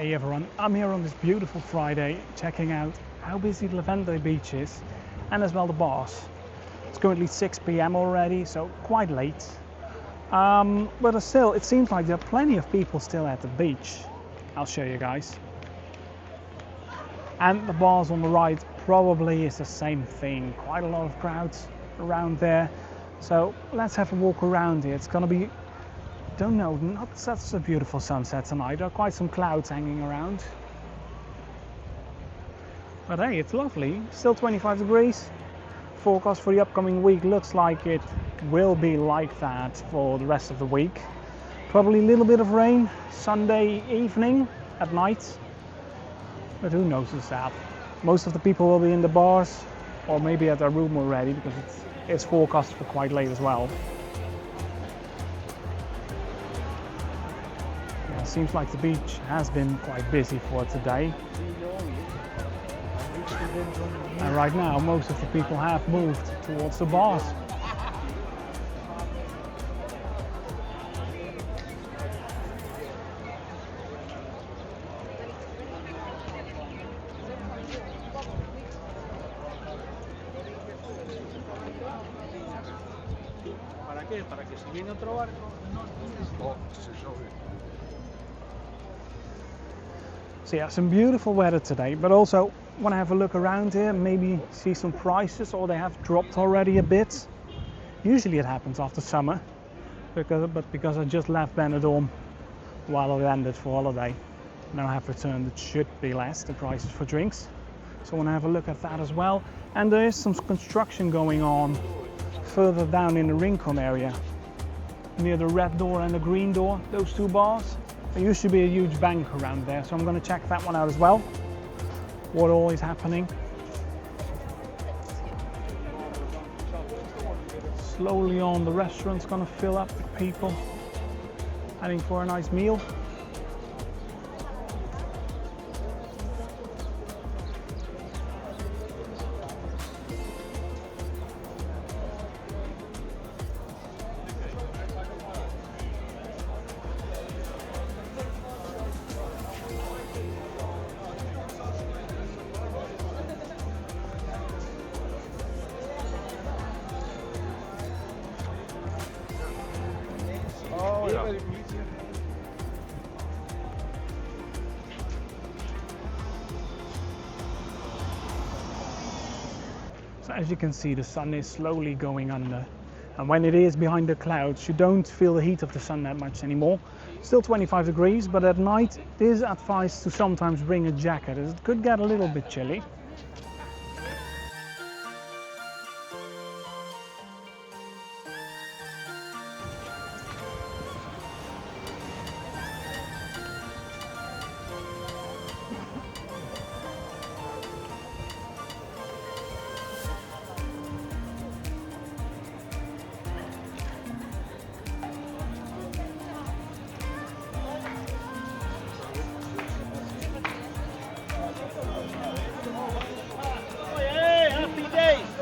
Hey everyone, I'm here on this beautiful Friday checking out how busy Levante Beach is and as well the bars. It's currently 6 p.m. already, so quite late. But still, it seems like there are plenty of people still at the beach. I'll show you guys. And the bars on the right probably is the same thing. Quite a lot of crowds around there. So let's have a walk around here. It's gonna be, don't know, not such a beautiful sunset tonight. There are quite some clouds hanging around. But hey, it's lovely. Still 25 degrees. Forecast for the upcoming week looks like it will be like that for the rest of the week. Probably a little bit of rain Sunday evening at night. But who knows that? Most of the people will be in the bars or maybe at their room already because it's forecast for quite late as well. Seems like the beach has been quite busy for today. And right now most of the people have moved towards the bars. ¿Para qué? Para que si viene otro barco no. So yeah, some beautiful weather today, but also when I have a look around here, maybe see some prices or they have dropped already a bit. Usually it happens after summer, because I just left Benidorm while it ended for holiday. Now I have returned, it should be less, the prices for drinks. So I want to have a look at that as well. And there is some construction going on further down in the Rincon area, near the red door and the green door, those two bars. There used to be a huge bank around there, so I'm going to check that one out as well. What all is happening. Slowly on, the restaurant's going to fill up with people heading for a nice meal. So as you can see, the sun is slowly going under, and when it is behind the clouds you don't feel the heat of the sun that much anymore. Still 25 degrees, but at night it is advised to sometimes bring a jacket as it could get a little bit chilly.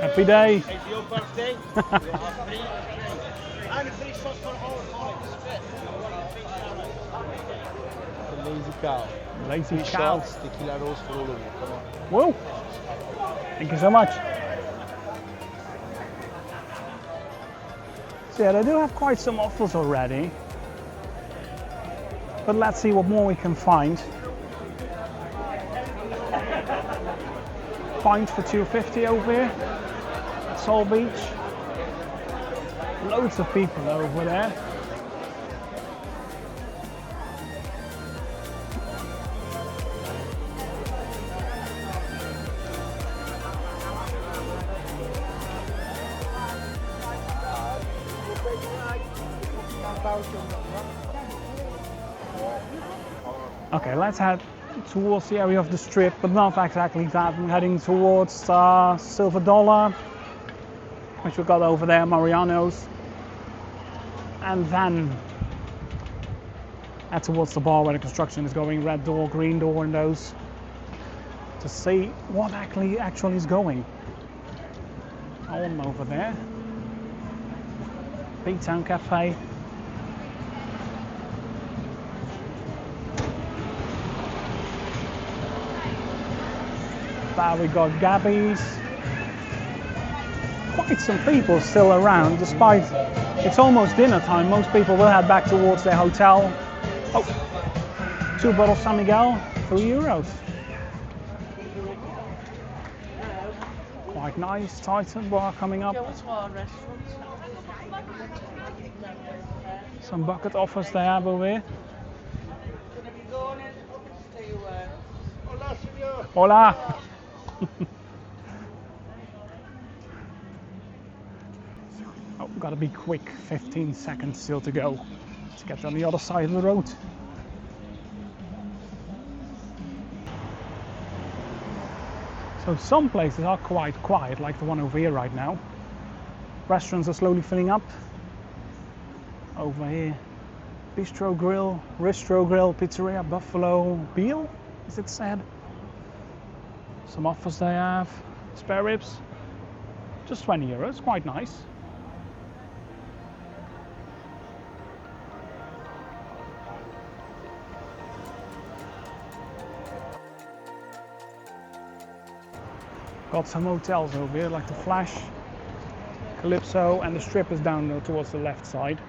Happy day! It's your birthday. You have free. And a free sauce for all. The lazy cow. Lazy Free cow. shots, tequila rolls for all of you. Come on. Whoa! Thank you so much. So yeah, they do have quite some offers already. But let's see what more we can find. Pint for $2.50 over here at Sol Beach. Loads of people over there. Okay, let's head towards the area of the strip, but not exactly that. I'm heading towards Silver Dollar, which we got over there, Mariano's, and then head towards the bar where the construction is going, red door, green door, and those, to see what actually is going on over there. B-Town Cafe. There we got Gabby's. Quite some people still around, despite it's almost dinner time. Most people will head back towards their hotel. Oh, 2 bottles San Miguel, €3. Quite nice, Titan bar coming up. Some bucket offers they have over here. Hola! Oh, gotta be quick, 15 seconds still to go to get on the other side of the road. So some places are quite quiet, like the one over here right now. Restaurants are slowly filling up. Over here, Bistro Grill, Ristro Grill, Pizzeria, Buffalo, Beal, is it said? Some offers they have. Spare ribs, just €20, quite nice. Got some hotels over here, like the Flash, Calypso, and the Strip is down towards the left side.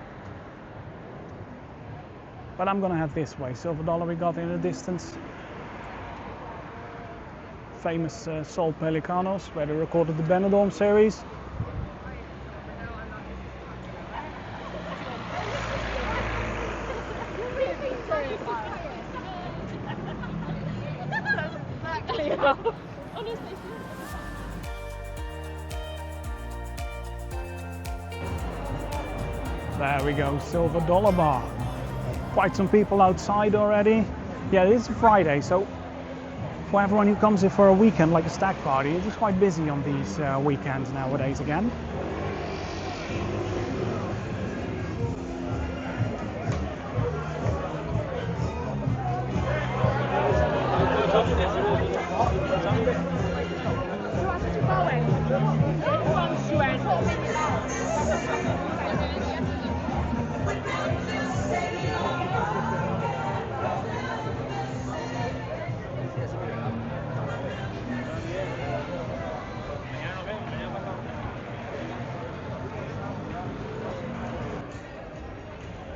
But I'm gonna head this way. Silver Dollar we got in the distance. Famous Salt Pelicanos, where they recorded the Benidorm series. There we go, Silver Dollar Bar. Quite some people outside already. Yeah, it is a Friday, so for everyone who comes here for a weekend, like a stag party, it is quite busy on these weekends nowadays again.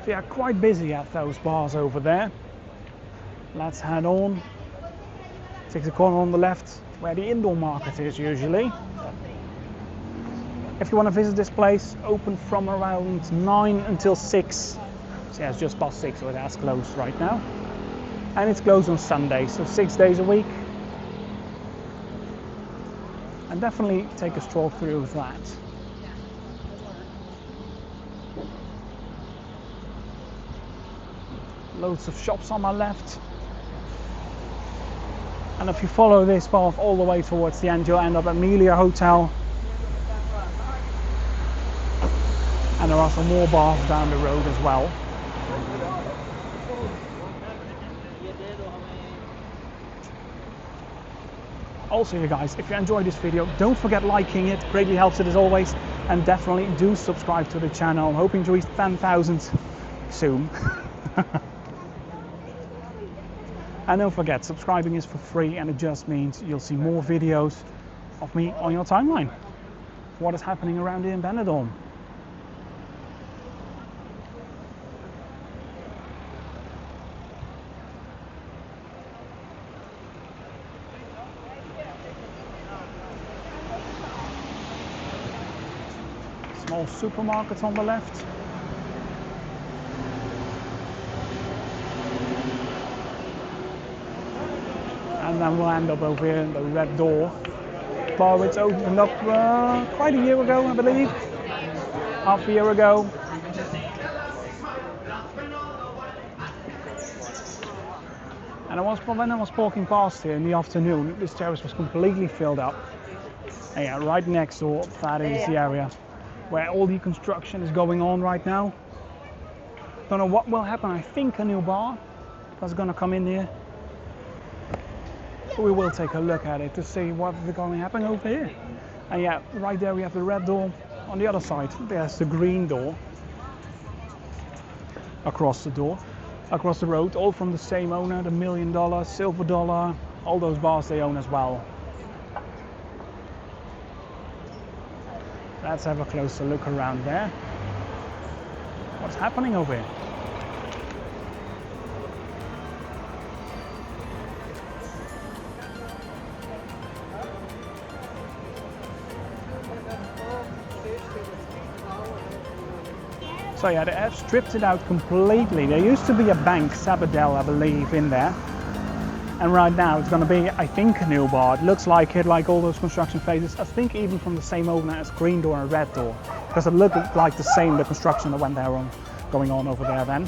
So yeah, quite busy at those bars over there. Let's head on. Take the corner on the left where the indoor market is usually. If you want to visit this place, open from around 9 until 6. So yeah, it's just past 6, so it has closed right now. And it's closed on Sunday, so 6 days a week. And definitely take a stroll through that. Loads of shops on my left. And if you follow this path all the way towards the end, you'll end up at Melia Hotel. And there are some more bars down the road as well. Also, you guys, if you enjoyed this video, don't forget liking it, greatly helps it as always. And definitely do subscribe to the channel. I'm hoping to reach 10,000 soon. And don't forget, subscribing is for free, and it just means you'll see more videos of me on your timeline. What is happening around here in Benidorm. Small supermarket on the left. And then we'll end up over here in the Red Door bar, which opened up quite a year ago, I believe. Half a year ago. And when I was walking past here in the afternoon, this terrace was completely filled up. And yeah, right next door, that is the area where all the construction is going on right now. Don't know what will happen. I think a new bar that's gonna come in here. We will take a look at it to see what is going to happen over here. And yeah, right there we have the red door. On the other side, there's the green door. Across the road, all from the same owner, the $1 Million, Silver Dollar, all those bars they own as well. Let's have a closer look around there. What's happening over here? So yeah, they have stripped it out completely. There used to be a bank, Sabadell, I believe, in there. And right now it's going to be, I think, a new bar. It looks like it, like all those construction phases. I think even from the same owner as Green Door and Red Door. Because it looked like the same, the construction that went there on, going on over there then.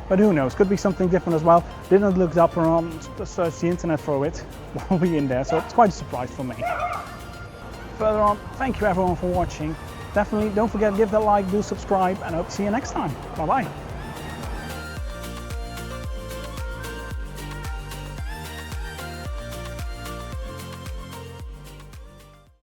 But who knows, could be something different as well. Didn't look up or search the internet for it while we're in there, so it's quite a surprise for me. Further on, thank you everyone for watching. Definitely don't forget to give that like, do subscribe, and I hope to see you next time. Bye bye.